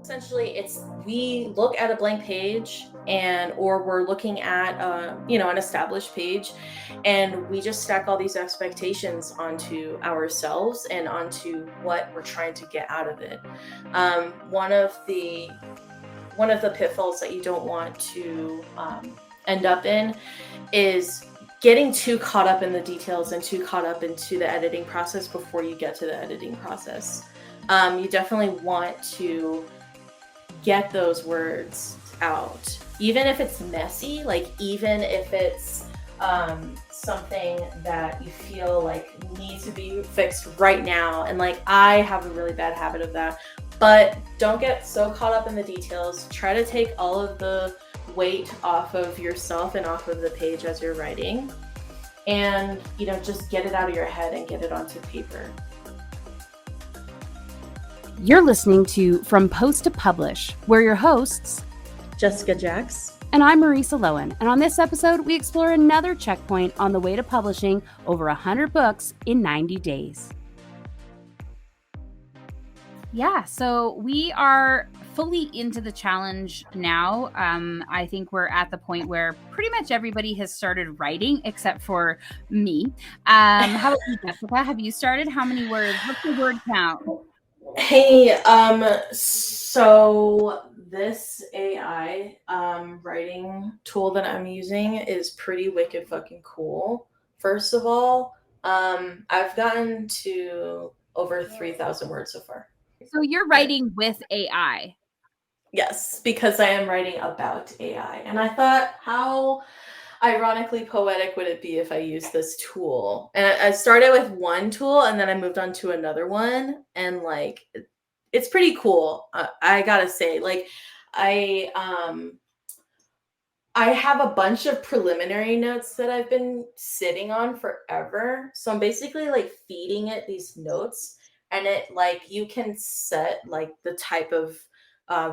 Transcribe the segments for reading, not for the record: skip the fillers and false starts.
Essentially, we look at a blank page or we're looking at an established page, and we just stack all these expectations onto ourselves and onto what we're trying to get out of it. One of the pitfalls that you don't want to end up in is getting too caught up in the details and too caught up into the editing process before you get to the editing process. You definitely want to get those words out, even if it's messy, like even if it's something that you feel like needs to be fixed right now. And like, I have a really bad habit of that, but don't get so caught up in the details. Try to take all of the weight off of yourself and off of the page as you're writing, and just get it out of your head and get it onto paper. You're listening to From Post to Publish. We're your hosts, Jessica Jax. And I'm Marisa Lowen. And on this episode, we explore another checkpoint on the way to publishing over 100 books in 90 days. Yeah, so we are fully into the challenge now. I think we're at the point where pretty much everybody has started writing except for me. How about you, Jessica? Have you started? How many words? What's the word count? Hey, so this AI writing tool that I'm using is pretty wicked fucking cool. First of all, I've gotten to over 3,000 words so far. So you're writing with AI? Yes, because I am writing about AI. And I thought, how ironically poetic would it be if I used this tool? And I started with one tool and then I moved on to another one, and like it's pretty cool. I gotta say, like, I have a bunch of preliminary notes that I've been sitting on forever, so I'm basically like feeding it these notes, and it, like, you can set like the type of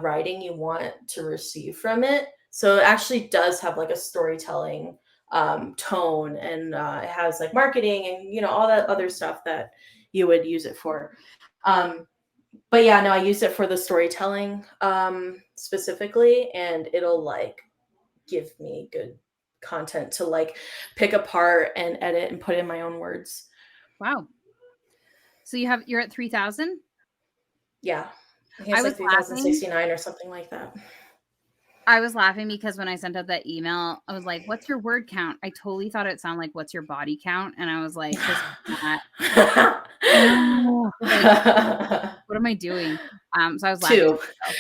writing you want to receive from it. So it actually does have like a storytelling tone, and it has like marketing and all that other stuff that you would use it for. But yeah, no, I use it for the storytelling specifically, and it'll like give me good content to like pick apart and edit and put in my own words. Wow. So you're at 3,000? Yeah. I think it's like 3,069 or something like that. I was laughing because when I sent out that email, I was like, what's your word count? I totally thought it sounded like, what's your body count? And I was like, this is not. What am I doing? So I was laughing. 2.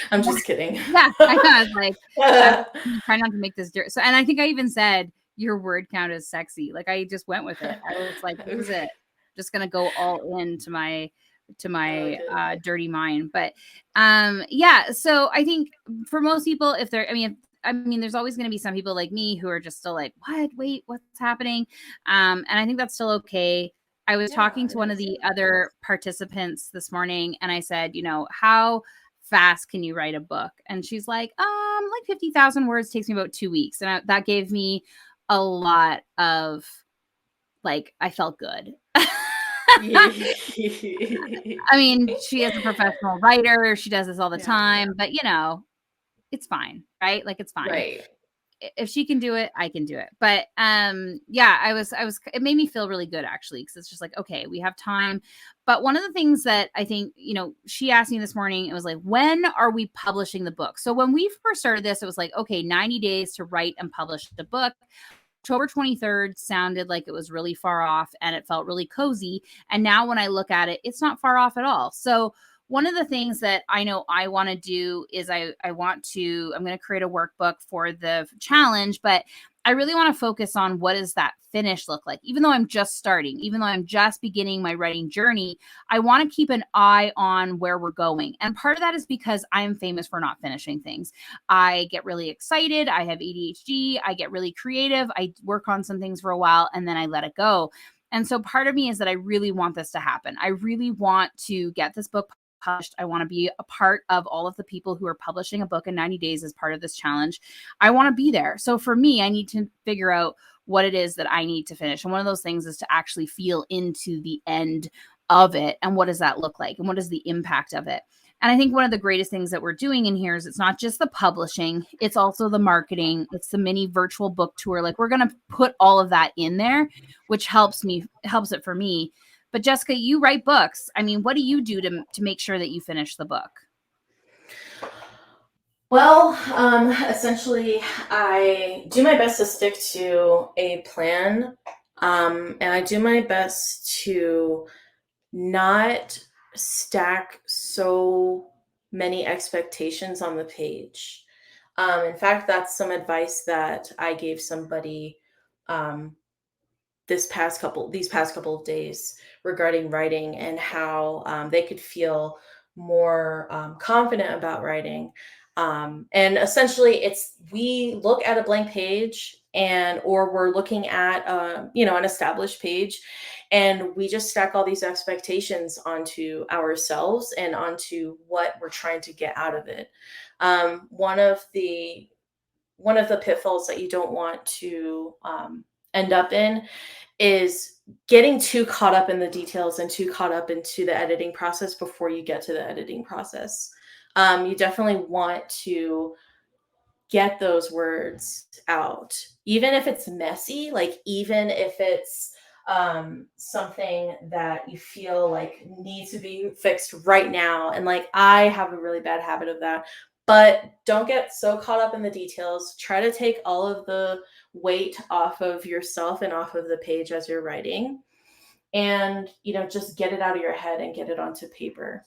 I'm just kidding. Yeah. I was like, I'm trying not to make this dirt. So, and I think I even said your word count is sexy. Like, I just went with it. I was like, this is it. Just going to go all into my dirty mind. But yeah, so I think for most people, if they're, I mean, there's always going to be some people like me who are just still like, what? Wait, what's happening? And I think that's still okay. I was talking to one of the other participants this morning, and I said, how fast can you write a book? And she's like 50,000 words takes me about 2 weeks. And that gave me a lot of, like, I felt good. I mean, she is a professional writer. She does this all the time, but it's fine, right? Like, it's fine. Right. If she can do it, I can do it. But yeah, it made me feel really good, actually, because it's just like, okay, we have time. But one of the things that I think, she asked me this morning, it was like, when are we publishing the book? So when we first started this, it was like, okay, 90 days to write and publish the book. October 23rd sounded like it was really far off, and it felt really cozy. And now when I look at it, it's not far off at all. So one of the things that I know I want to do is I'm going to create a workbook for the challenge, but I really want to focus on what does that finish look like? Even though I'm just starting, even though I'm just beginning my writing journey, I want to keep an eye on where we're going. And part of that is because I am famous for not finishing things. I get really excited. I have ADHD. I get really creative. I work on some things for a while and then I let it go. And so part of me is that I really want this to happen. I really want to get this book published. I want to be a part of all of the people who are publishing a book in 90 days as part of this challenge. I want to be there. So for me, I need to figure out what it is that I need to finish. And one of those things is to actually feel into the end of it, and what does that look like, and what is the impact of it. And I think one of the greatest things that we're doing in here is it's not just the publishing, it's also the marketing, it's the mini virtual book tour. Like, we're going to put all of that in there, which helps it for me. But Jessica, you write books. I mean, what do you do to make sure that you finish the book? Well, essentially, I do my best to stick to a plan, and I do my best to not stack so many expectations on the page. In fact, that's some advice that I gave somebody um, these past couple of days regarding writing and how they could feel more confident about writing. And essentially, it's we look at a blank page and or we're looking at an established page, and we just stack all these expectations onto ourselves and onto what we're trying to get out of it. One of the pitfalls that you don't want to end up in is getting too caught up in the details and too caught up into the editing process before you get to the editing process. You definitely want to get those words out, even if it's messy, like even if it's something that you feel like needs to be fixed right now. And like, I have a really bad habit of that. But don't get so caught up in the details. Try to take all of the weight off of yourself and off of the page as you're writing. And, just get it out of your head and get it onto paper.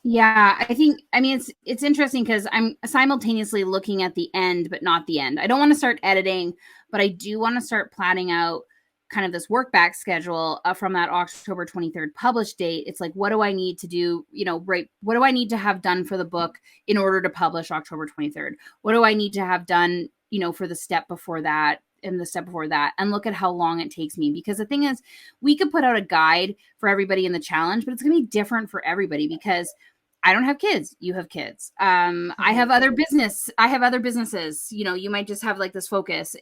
Yeah, I mean, it's interesting because I'm simultaneously looking at the end, but not the end. I don't want to start editing, but I do want to start planning out kind of this work back schedule from that October 23rd publish date. It's like, what do I need to do? Right. What do I need to have done for the book in order to publish October 23rd? What do I need to have done, for the step before that? And the step before that, and look at how long it takes me. Because the thing is, we could put out a guide for everybody in the challenge, but it's going to be different for everybody because I don't have kids. You have kids. I have other businesses. You might just have like this focus.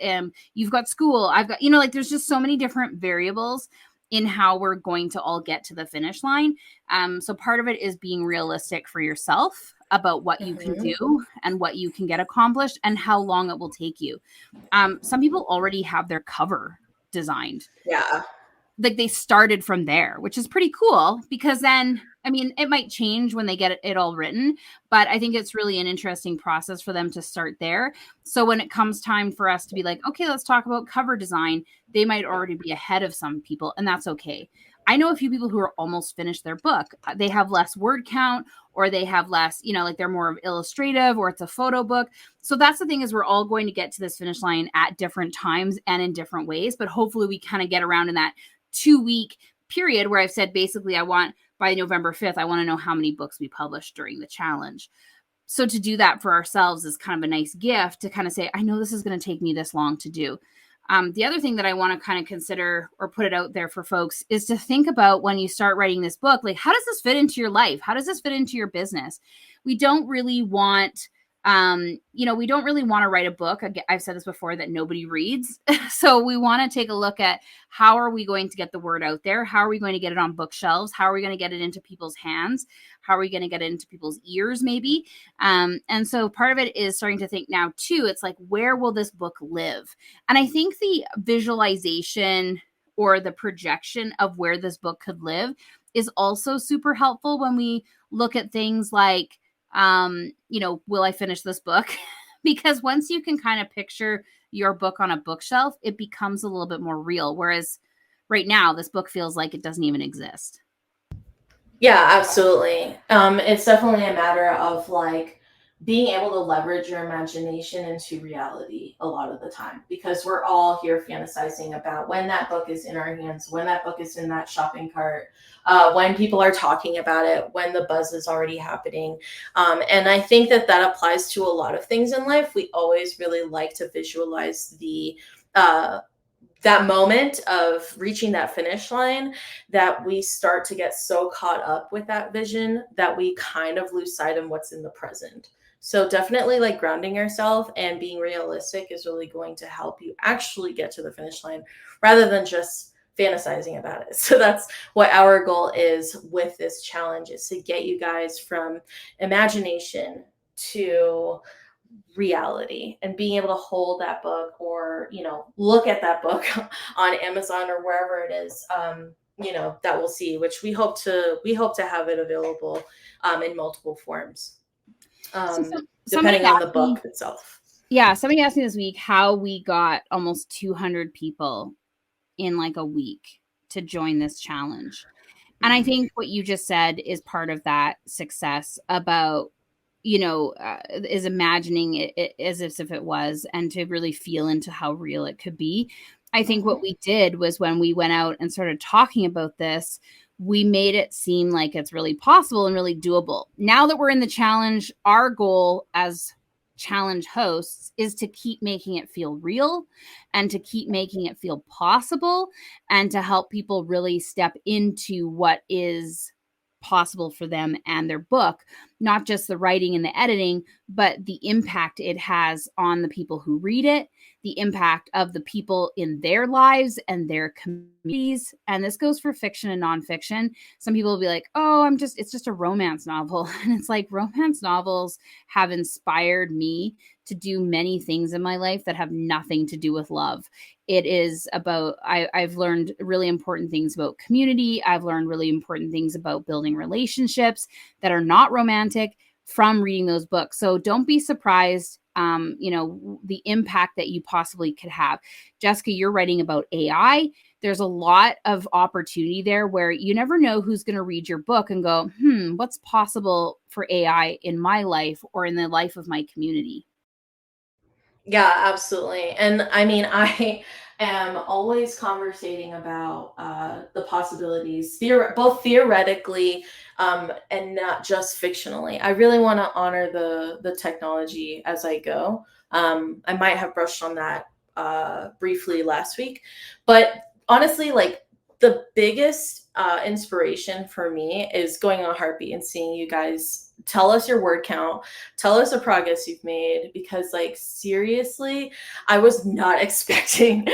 You've got school. I've got, like there's just so many different variables in how we're going to all get to the finish line. So part of it is being realistic for yourself about what you can do and what you can get accomplished and how long it will take you. Some people already have their cover designed. Yeah. Like they started from there, which is pretty cool because then, I mean, it might change when they get it all written, but I think it's really an interesting process for them to start there. So when it comes time for us to be like, okay, let's talk about cover design, they might already be ahead of some people, and that's okay. I know a few people who are almost finished their book. They have less word count, or they have less, like they're more illustrative, or it's a photo book. So that's the thing, is we're all going to get to this finish line at different times and in different ways, but hopefully we kind of get around in that 2-week period where I've said basically I want by November 5th, I want to know how many books we published during the challenge. So to do that for ourselves is kind of a nice gift to kind of say, I know this is going to take me this long to do. The other thing that I want to kind of consider or put it out there for folks is to think about when you start writing this book, like, how does this fit into your life? How does this fit into your business? We don't really want we don't really want to write a book. I've said this before, that nobody reads. So we want to take a look at how are we going to get the word out there? How are we going to get it on bookshelves? How are we going to get it into people's hands? How are we going to get it into people's ears, maybe? And so part of it is starting to think now too, it's like, where will this book live? And I think the visualization or the projection of where this book could live is also super helpful when we look at things like, will I finish this book? Because once you can kind of picture your book on a bookshelf, it becomes a little bit more real. Whereas right now, this book feels like it doesn't even exist. Yeah, absolutely. It's definitely a matter of like being able to leverage your imagination into reality a lot of the time, because we're all here fantasizing about when that book is in our hands, when that book is in that shopping cart, when people are talking about it, when the buzz is already happening. And I think that applies to a lot of things in life. We always really like to visualize that moment of reaching that finish line, that we start to get so caught up with that vision that we kind of lose sight of what's in the present. So definitely like grounding yourself and being realistic is really going to help you actually get to the finish line rather than just fantasizing about it. So that's what our goal is with this challenge, is to get you guys from imagination to reality and being able to hold that book, or look at that book on Amazon or wherever it is, that we'll see, which we hope to have it available in multiple forms, So somebody depending on the asked me, book itself. yeah, somebody asked me this week how we got almost 200 people in like a week to join this challenge. And I think what you just said is part of that success about, is imagining it as if it was, and to really feel into how real it could be. I think what we did was, when we went out and started talking about this, we made it seem like it's really possible and really doable. Now that we're in the challenge, our goal as challenge hosts is to keep making it feel real and to keep making it feel possible, and to help people really step into what is possible for them and their book, not just the writing and the editing, but the impact it has on the people who read it, the impact of the people in their lives and their communities. And this goes for fiction and nonfiction. Some people will be like, oh, it's just a romance novel. And it's like, romance novels have inspired me to do many things in my life that have nothing to do with love. It is about, I've learned really important things about community. I've learned really important things about building relationships that are not romantic from reading those books. So don't be surprised, the impact that you possibly could have. Jessica, you're writing about AI. There's a lot of opportunity there where you never know who's going to read your book and go, what's possible for AI in my life or in the life of my community? Yeah, absolutely. And I mean, I am always conversating about the possibilities, both theoretically and not just fictionally. I really want to honor the technology as I go. I might have brushed on that briefly last week, but honestly, like, the biggest inspiration for me is going on Heartbeat and seeing you guys tell us your word count, tell us the progress you've made, because, like, seriously, I was not expecting,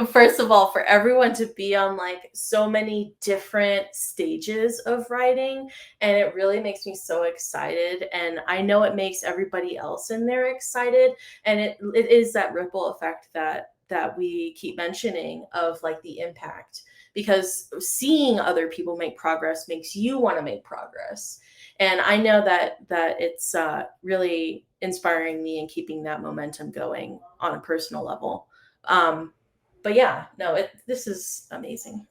first of all, for everyone to be on like so many different stages of writing, and it really makes me so excited, and I know it makes everybody else in there excited, and it is that ripple effect that we keep mentioning, of like the impact, because seeing other people make progress makes you want to make progress. And I know that it's really inspiring me and keeping that momentum going on a personal level. But yeah, no, this is amazing.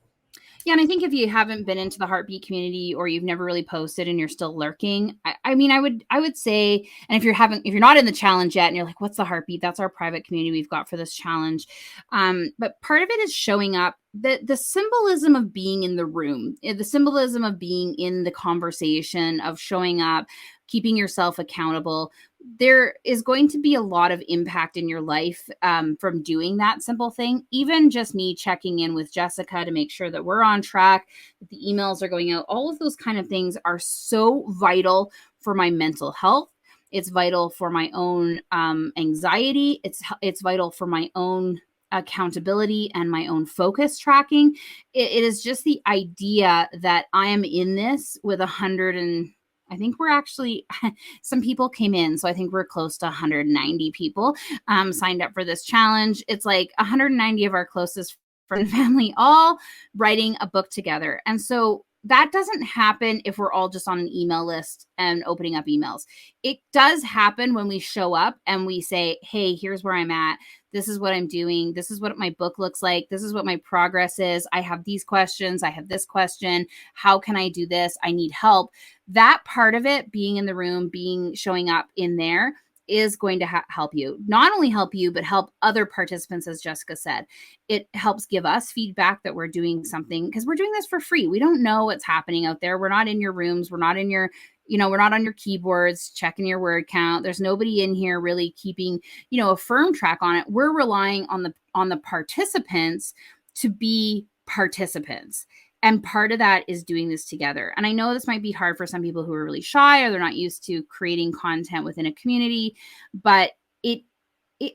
Yeah, and I think if you haven't been into the Heartbeat community, or you've never really posted and you're still lurking, I mean, I would say, and if you're not in the challenge yet and you're like, what's the Heartbeat? That's our private community we've got for this challenge. But part of it is showing up. The symbolism of being in the room, the symbolism of being in the conversation, of showing up, keeping yourself accountable. There is going to be a lot of impact in your life from doing that simple thing. Even just me checking in with Jessica to make sure that we're on track, that the emails are going out, all of those kind of things are so vital for my mental health. It's vital for my own anxiety. It's vital for my own accountability and my own focus tracking. It is just the idea that I am in this with 100 and I think we're actually, some people came in. So I think we're close to 190 people signed up for this challenge. It's like 190 of our closest friend and family all writing a book together. And so that doesn't happen if we're all just on an email list and opening up emails. It does happen when we show up and we say, hey, here's where I'm at. This is what I'm doing. This is what my book looks like. This is what my progress is. I have these questions. I have this question. How can I do this? I need help. That part of it, being in the room, showing up in there, is going to help you. Not only help you, but help other participants, as Jessica said. It helps give us feedback that we're doing something, because we're doing this for free. We don't know what's happening out there. We're not in your rooms. We're not in your, we're not on your keyboards checking your word count. There's nobody in here really keeping, a firm track on it. We're relying on the participants to be participants. And part of that is doing this together. And I know this might be hard for some people who are really shy or they're not used to creating content within a community, but it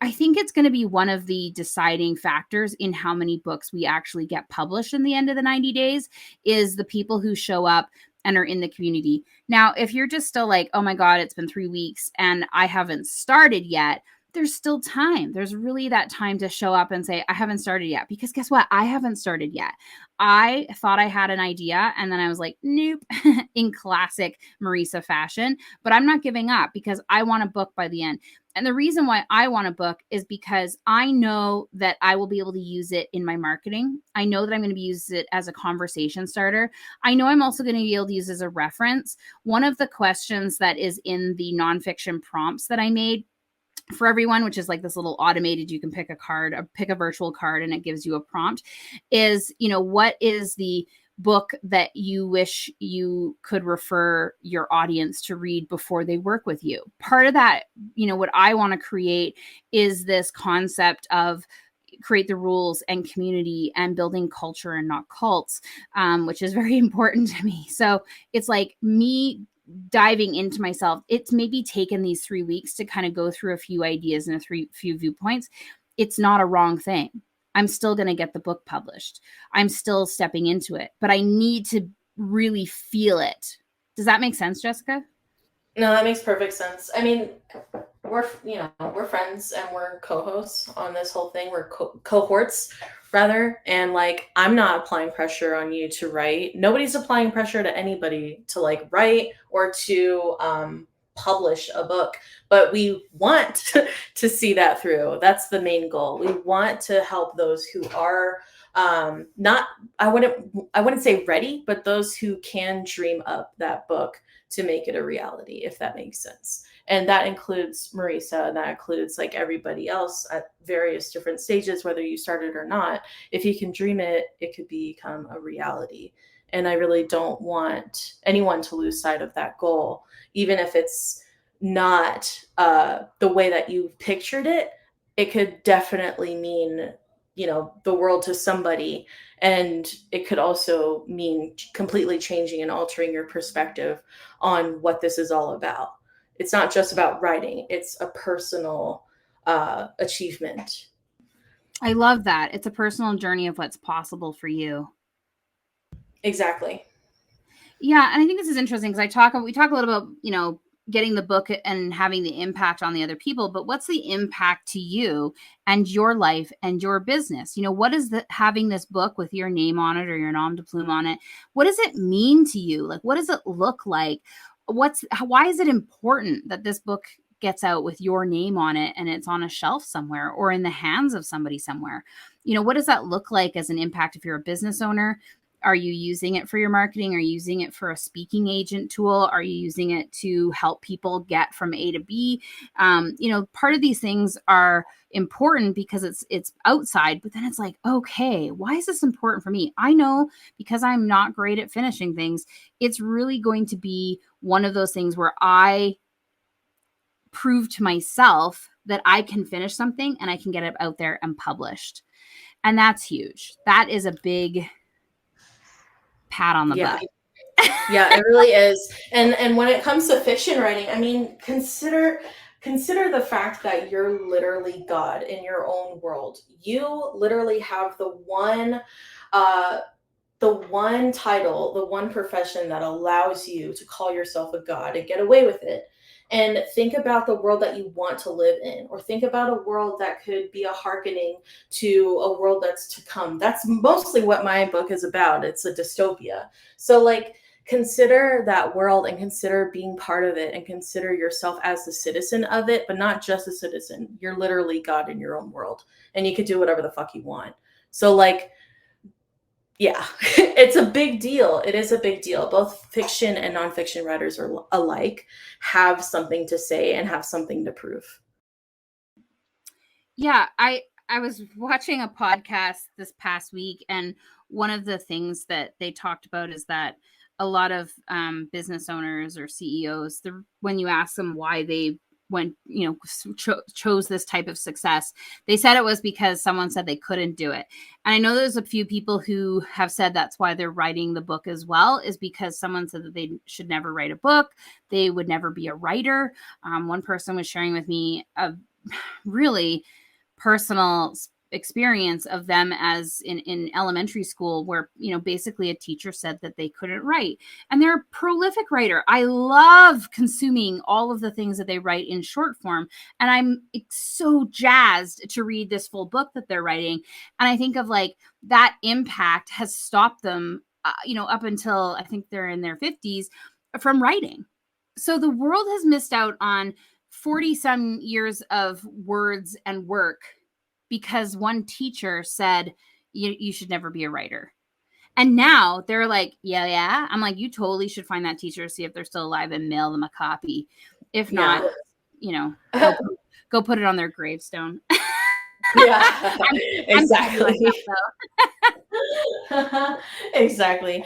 I think it's going to be one of the deciding factors in how many books we actually get published in the end of the 90 days is the people who show up and are in the community. Now, if you're just still like, oh my God, it's been 3 weeks and I haven't started yet, there's still time. There's really that time to show up and say, I haven't started yet. Because guess what? I haven't started yet. I thought I had an idea and then I was like, nope, in classic Marisa fashion. But I'm not giving up because I want a book by the end. And the reason why I want a book is because I know that I will be able to use it in my marketing. I know that I'm going to use it as a conversation starter. I know I'm also going to be able to use it as a reference. One of the questions that is in the nonfiction prompts that I made for everyone, which is like this little automated, you can pick a card, or pick a virtual card and it gives you a prompt, is, what is the book that you wish you could refer your audience to read before they work with you? Part of that, what I want to create is this concept of create the rules and community and building culture and not cults, which is very important to me. So it's like me diving into myself. It's maybe taken these 3 weeks to kind of go through a few ideas and few viewpoints. It's not a wrong thing. I'm still going to get the book published. I'm still stepping into it, but I need to really feel it. Does that make sense, Jessica? No, that makes perfect sense. I mean, we're friends and we're co-hosts on this whole thing. We're cohorts rather, and like I'm not applying pressure on you to write. Nobody's applying pressure to anybody to like write or to publish a book, but we want to see that through. That's the main goal. We want to help those who are not I wouldn't say ready, but those who can dream up that book to make it a reality, if that makes sense. And that includes Marisa, and that includes like everybody else at various different stages, whether you started or not. If you can dream it, it could become a reality. And I really don't want anyone to lose sight of that goal, even if it's not the way that you pictured it. It could definitely mean, the world to somebody. And it could also mean completely changing and altering your perspective on what this is all about. It's not just about writing, it's a personal achievement. I love that. It's a personal journey of what's possible for you. Exactly. Yeah, and I think this is interesting because we talk a little about, getting the book and having the impact on the other people, but what's the impact to you and your life and your business? What is having this book with your name on it or your nom de plume on it? What does it mean to you? Like, what does it look like? Why is it important that this book gets out with your name on it and it's on a shelf somewhere or in the hands of somebody somewhere? What does that look like as an impact if you're a business owner? Are you using it for your marketing? Are you using it for a speaking agent tool? Are you using it to help people get from A to B? Part of these things are important because it's outside, but then it's like, okay, why is this important for me? I know because I'm not great at finishing things. It's really going to be one of those things where I prove to myself that I can finish something and I can get it out there and published. And that's huge. That is a big pat on the butt. Yeah, it really is. And when it comes to fiction writing, I mean, consider the fact that you're literally God in your own world. You literally have uh the one title, the one profession that allows you to call yourself a god and get away with it. And think about the world that you want to live in, or think about a world that could be a hearkening to a world that's to come. That's mostly what my book is about. It's a dystopia. So, like, consider that world and consider being part of it and consider yourself as the citizen of it, but not just a citizen. You're literally God in your own world, and you could do whatever the fuck you want. So, like, yeah, it's a big deal. It is a big deal. Both fiction and nonfiction writers are alike have something to say and have something to prove. Yeah, I was watching a podcast this past week, and one of the things that they talked about is that a lot of business owners or CEOs, when you ask them why they went, chose this type of success. They said it was because someone said they couldn't do it. And I know there's a few people who have said that's why they're writing the book as well, is because someone said that they should never write a book. They would never be a writer. One person was sharing with me a really personal experience of them as in elementary school, where basically a teacher said that they couldn't write, and they're a prolific writer. I love consuming all of the things that they write in short form, and I'm so jazzed to read this full book that they're writing. And I think of like that impact has stopped them up until I think they're in their 50s from writing. So the world has missed out on 40 some years of words and work because one teacher said you should never be a writer. And now they're like, yeah. I'm like, you totally should find that teacher, see if they're still alive, and mail them a copy. If not, go put it on their gravestone. Yeah, exactly. Exactly.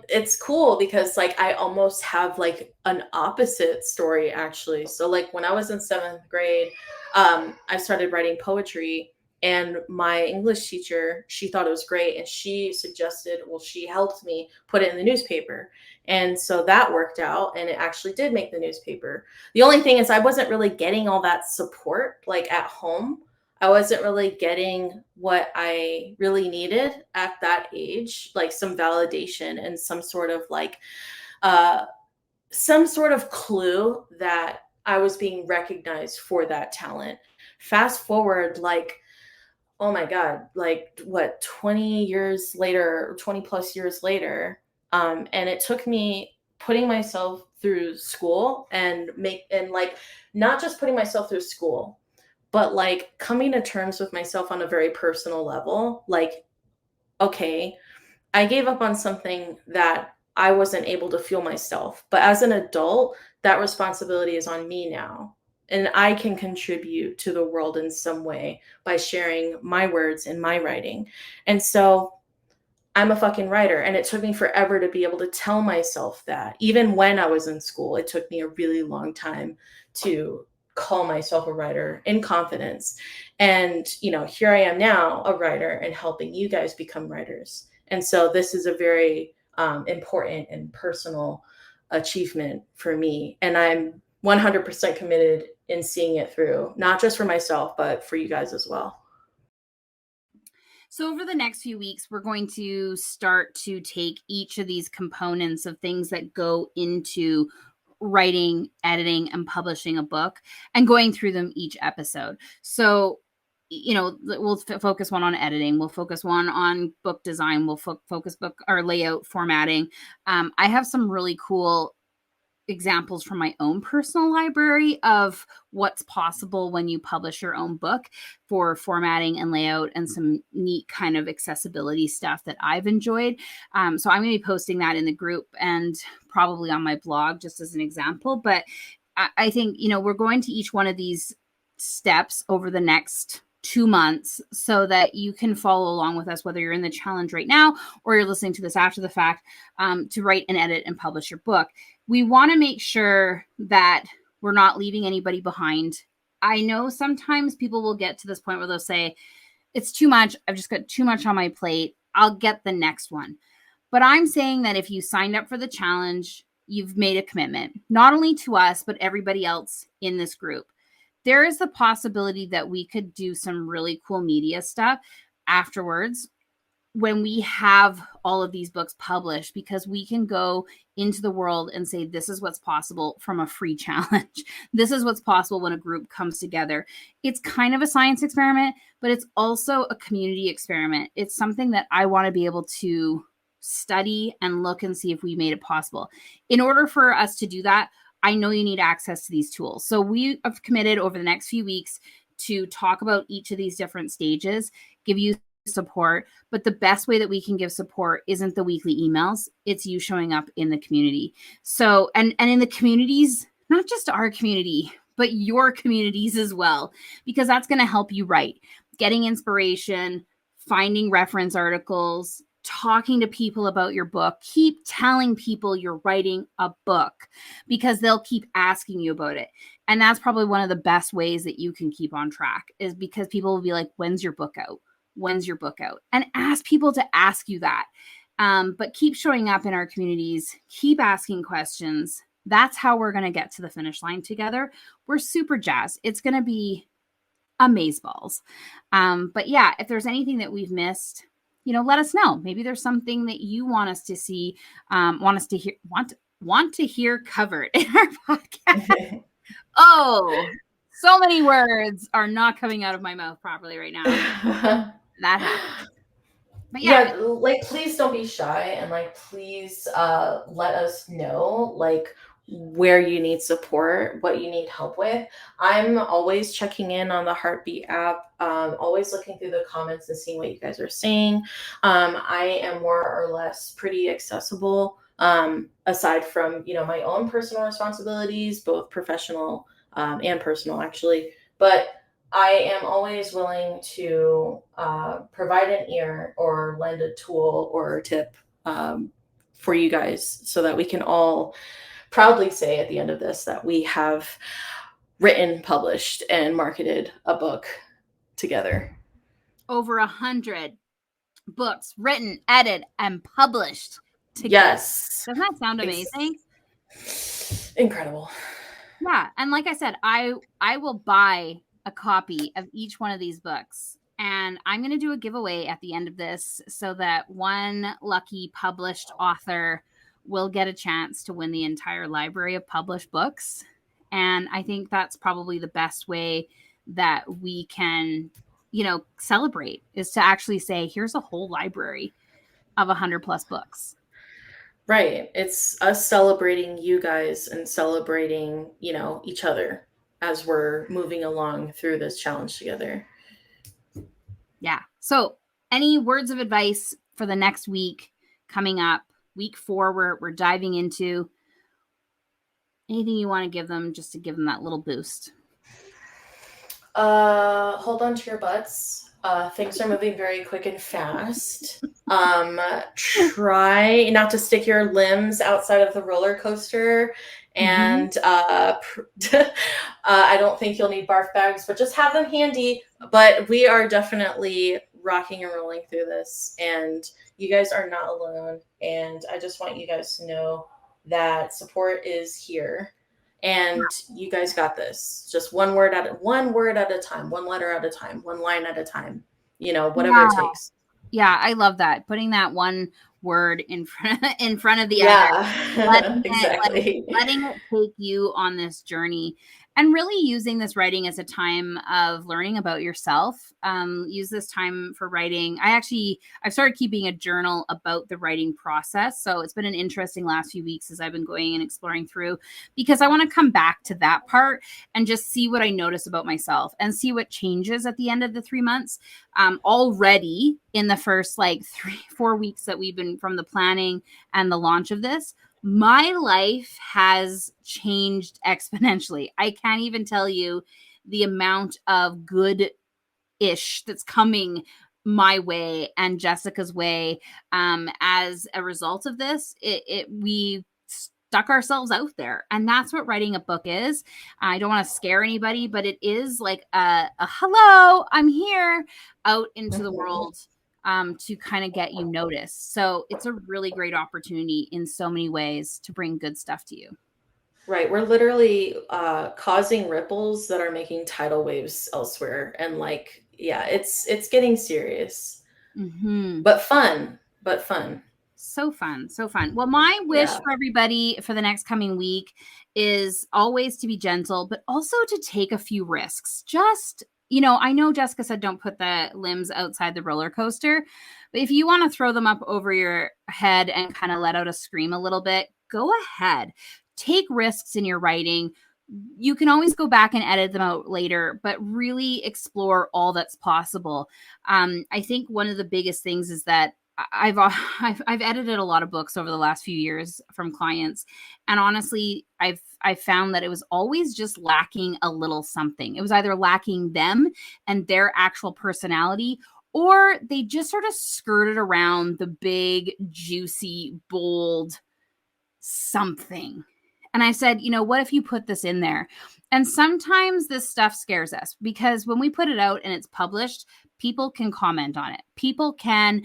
It's cool because like I almost have like an opposite story actually. So like when I was in 7th grade, I started writing poetry, and my English teacher, she thought it was great, and she helped me put it in the newspaper. And so that worked out, and it actually did make the newspaper. The only thing is I wasn't really getting all that support like at home. I wasn't really getting what I really needed at that age, like some validation and some sort of clue that I was being recognized for that talent. Fast forward, like, oh my God, like what, 20 years later, 20 plus years later. And it took me putting myself through school and not just putting myself through school, but like coming to terms with myself on a very personal level. Like, okay, I gave up on something that I wasn't able to fuel myself, but as an adult, that responsibility is on me now. And I can contribute to the world in some way by sharing my words and my writing. And so I'm a fucking writer. And it took me forever to be able to tell myself that. Even when I was in school, it took me a really long time to call myself a writer in confidence. And, here I am now, a writer, and helping you guys become writers. And so this is a very important and personal achievement for me. And I'm 100% committed in seeing it through, not just for myself, but for you guys as well. So over the next few weeks, we're going to start to take each of these components of things that go into writing, editing, and publishing a book, and going through them each episode. So, we'll focus one on editing. We'll focus one on book design. We'll focus book or layout, formatting. I have some really cool examples from my own personal library of what's possible when you publish your own book for formatting and layout, and some neat kind of accessibility stuff that I've enjoyed. So I'm going to be posting that in the group and probably on my blog just as an example. But I think, we're going to each one of these steps over the next 2 months so that you can follow along with us, whether you're in the challenge right now or you're listening to this after the fact, to write and edit and publish your book. We want to make sure that we're not leaving anybody behind. I know sometimes people will get to this point where they'll say, it's too much. I've just got too much on my plate. I'll get the next one. But I'm saying that if you signed up for the challenge, you've made a commitment, not only to us, but everybody else in this group. There is the possibility that we could do some really cool media stuff afterwards when we have all of these books published, because we can go into the world and say, this is what's possible from a free challenge. This is what's possible when a group comes together. It's kind of a science experiment, but it's also a community experiment. It's something that I want to be able to study and look and see if we made it possible. In order for us to do that, I know you need access to these tools. So we have committed over the next few weeks to talk about each of these different stages, give you support. But the best way that we can give support isn't the weekly emails. It's you showing up in the community. So, and in the communities, not just our community, but your communities as well, because that's going to help you write, getting inspiration, finding reference articles, talking to people about your book. Keep telling people you're writing a book, because they'll keep asking you about it. And that's probably one of the best ways that you can keep on track, is because people will be like, when's your book out? When's your book out? And ask people to ask you that. But keep showing up in our communities, keep asking questions. That's how we're going to get to the finish line together. We're super jazzed. It's going to be amazeballs. But yeah, if there's anything that we've missed, let us know. Maybe there's something that you want us to see, want us to hear, want to hear covered in our podcast. Oh, so many words are not coming out of my mouth properly right now. That happens. But yeah, like, please don't be shy, and like, please let us know like where you need support, what you need help with. I'm always checking in on the Heartbeat app, always looking through the comments and seeing what you guys are saying. I am more or less pretty accessible, aside from my own personal responsibilities, both professional and personal, actually. But I am always willing to provide an ear or lend a tool or a tip for you guys, so that we can all proudly say at the end of this that we have written, published, and marketed a book together. Over 100 books written, edited, and published together. Yes. Doesn't that sound amazing? Incredible. Yeah. And like I said, I will buy a copy of each one of these books, and I'm going to do a giveaway at the end of this, so that one lucky published author will get a chance to win the entire library of published books. And I think that's probably the best way that we can, celebrate, is to actually say, here's a whole library of 100+ books. Right. It's us celebrating you guys and celebrating, each other as we're moving along through this challenge together. Yeah. So any words of advice for the next week coming up? Week 4, we're diving into. Anything you want to give them, just to give them that little boost? Hold on to your butts. Things are moving very quick and fast. Try not to stick your limbs outside of the roller coaster. And I don't think you'll need barf bags, but just have them handy. But we are definitely rocking and rolling through this, and you guys are not alone. And I just want you guys to know that support is here, and you guys got this. Just one word at a time, one letter at a time, one line at a time, whatever it takes. Yeah, I love that. Putting that one word in front of the other. Exactly. Letting it take you on this journey, and really using this writing as a time of learning about yourself. Use this time for writing. I've started keeping a journal about the writing process. So it's been an interesting last few weeks as I've been going and exploring through, because I want to come back to that part and just see what I notice about myself and see what changes at the end of the 3 months. Already in the first 3-4 weeks that we've been from the planning and the launch of this, my life has changed exponentially. I can't even tell you the amount of good-ish that's coming my way and Jessica's way as a result of this. We stuck ourselves out there, and that's what writing a book is. I don't want to scare anybody, but it is like a hello, I'm here, out into the world. To kind of get you noticed. So it's a really great opportunity in so many ways to bring good stuff to you. Right. We're literally causing ripples that are making tidal waves elsewhere. And it's getting serious. But fun. So fun. Well, my wish for everybody for the next coming week is always to be gentle, but also to take a few risks. I know Jessica said don't put the limbs outside the roller coaster, but if you want to throw them up over your head and kind of let out a scream a little bit, go ahead. Take risks in your writing. You can always go back and edit them out later, but really explore all that's possible. I think one of the biggest things is that I've edited a lot of books over the last few years from clients, and honestly, I've found that it was always just lacking a little something. It was either lacking them and their actual personality, or they just sort of skirted around the big, juicy, bold something. And I said, what if you put this in there? And sometimes this stuff scares us because when we put it out and it's published, people can comment on it. People can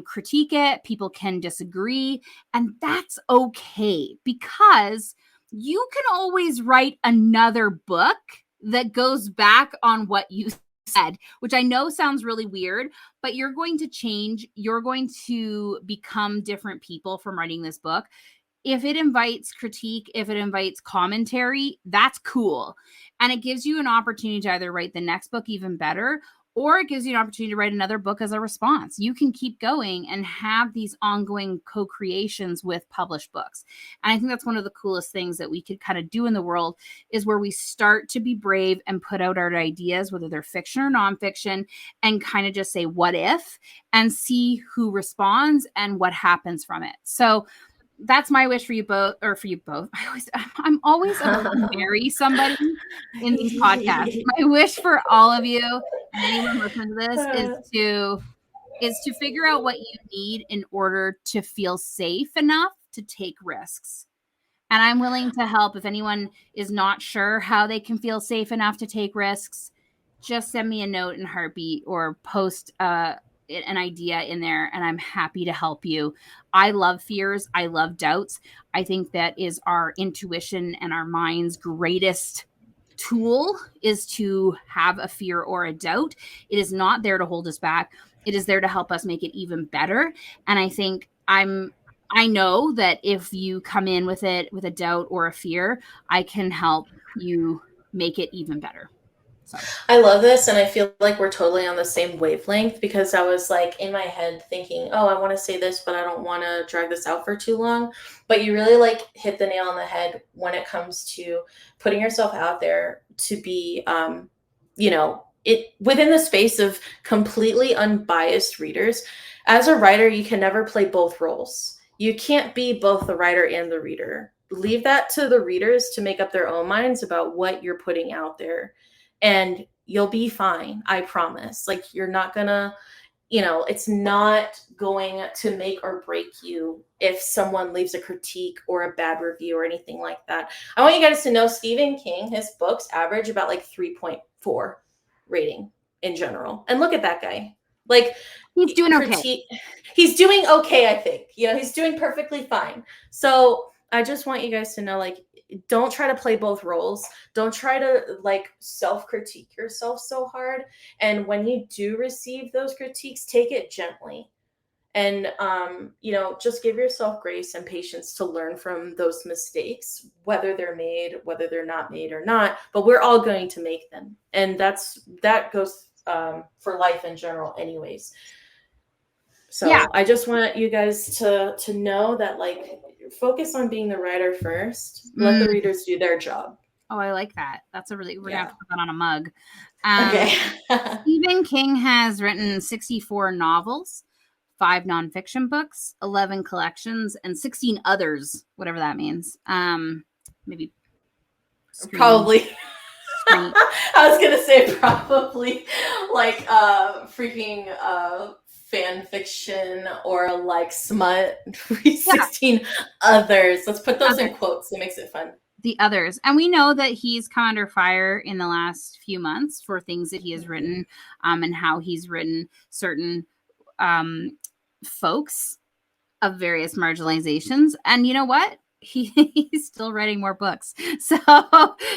critique it. People can disagree. And that's okay because you can always write another book that goes back on what you said, which I know sounds really weird, but you're going to change. You're going to become different people from writing this book. If it invites critique, if it invites commentary, that's cool. And it gives you an opportunity to either write the next book even better, or it gives you an opportunity to write another book as a response. You can keep going and have these ongoing co-creations with published books. And I think that's one of the coolest things that we could kind of do in the world is where we start to be brave and put out our ideas, whether they're fiction or nonfiction, and kind of just say, what if, and see who responds and what happens from it. So that's my wish for you both, or for you both. I'm always about to marry somebody in these podcasts. My wish for all of you and anyone listening to this is to figure out what you need in order to feel safe enough to take risks. And I'm willing to help if anyone is not sure how they can feel safe enough to take risks. Just send me a note in Heartbeat or post an idea in there, and I'm happy to help you. I love fears. I love doubts. I think that is our intuition and our mind's greatest tool, is to have a fear or a doubt. It is not there to hold us back. It is there to help us make it even better. And I think I know that if you come in with it with a doubt or a fear, I can help you make it even better. So. I love this, and I feel like we're totally on the same wavelength, because I was like in my head thinking, oh, I want to say this, but I don't want to drag this out for too long. But you really like hit the nail on the head when it comes to putting yourself out there to be, it within the space of completely unbiased readers. As a writer, you can never play both roles. You can't be both the writer and the reader. Leave that to the readers to make up their own minds about what you're putting out there. And you'll be fine. I promise. Like, you're not gonna, it's not going to make or break you if someone leaves a critique or a bad review or anything like that. I want you guys to know Stephen King, his books average about like 3.4 rating in general. And look at that guy. Like, he's doing okay. He's doing okay, I think. He's doing perfectly fine. So I just want you guys to know, like, don't try to play both roles. Don't try to like self-critique yourself so hard. And when you do receive those critiques, take it gently. And, just give yourself grace and patience to learn from those mistakes, whether they're made, whether they're not made or not, but we're all going to make them. And that goes for life in general anyways. So yeah. I just want you guys to know that, like, focus on being the writer first. Let the readers do their job. Oh, I like that. That's we're going to have to put that on a mug. Okay. Stephen King has written 64 novels, 5 nonfiction books, 11 collections, and 16 others, whatever that means. Maybe. Probably. I was going to say probably like freaking fan fiction or like smut. 16 others. Let's put those in quotes. It makes it fun. The others. And we know that he's come under fire in the last few months for things that he has written, and how he's written certain folks of various marginalizations. And you know what? He's still writing more books. So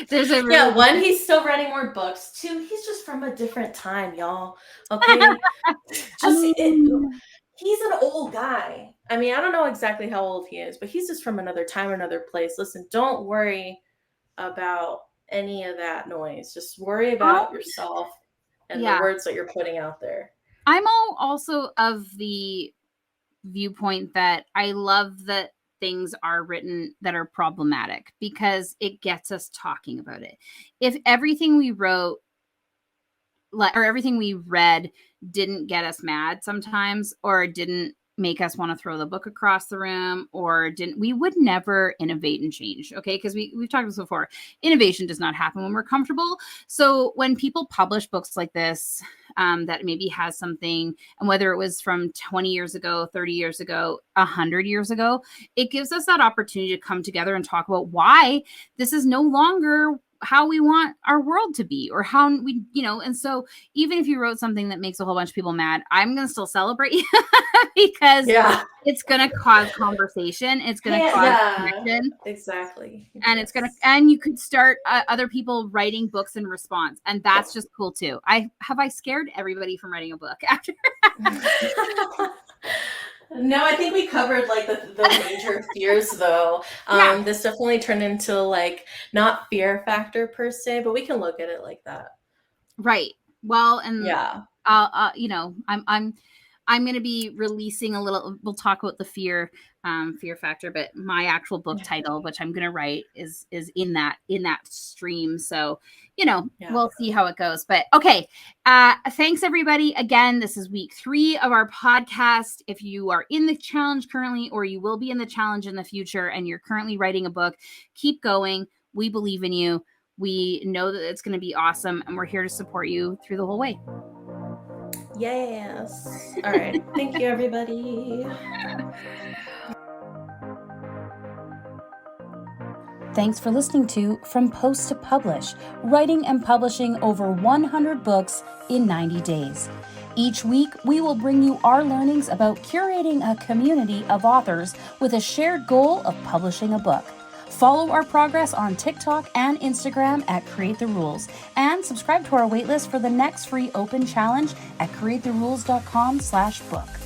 there's a one, he's still writing more books. 2, he's just from a different time, y'all. Okay. He's an old guy. I mean, I don't know exactly how old he is, but he's just from another time, another place. Listen, don't worry about any of that noise. Just worry about yourself and the words that you're putting out there. I'm also of the viewpoint that I love that things are written that are problematic, because it gets us talking about it. If everything we wrote or everything we read didn't get us mad sometimes, or didn't make us want to throw the book across the room, or we would never innovate and change. Okay. Because we've talked about this before. Innovation does not happen when we're comfortable. So when people publish books like this, that maybe has something, and whether it was from 20 years ago, 30 years ago, 100 years ago, it gives us that opportunity to come together and talk about why this is no longer how we want our world to be, or how we, and so even if you wrote something that makes a whole bunch of people mad, I'm going to still celebrate you because it's going to cause conversation. It's going to cause connection. Exactly. And it's going to, and you could start other people writing books in response. And that's just cool too. I scared everybody from writing a book after? No, I think we covered like the major fears though. This definitely turned into like not fear factor per se, but we can look at it like that. Right. Well, and I'm going to be releasing a little, we'll talk about the fear factor, but my actual book title, which I'm going to write, is in that stream. So, we'll see how it goes. But okay. Thanks everybody. Again, this is week 3 of our podcast. If you are in the challenge currently, or you will be in the challenge in the future, and you're currently writing a book, keep going. We believe in you. We know that it's going to be awesome, and we're here to support you through the whole way. Yes. All right. Thank you, everybody. Thanks for listening to From Post to Publish, writing and publishing over 100 books in 90 days. Each week, we will bring you our learnings about curating a community of authors with a shared goal of publishing a book. Follow our progress on TikTok and Instagram at Create the Rules, and subscribe to our waitlist for the next free open challenge at createtherules.com/book.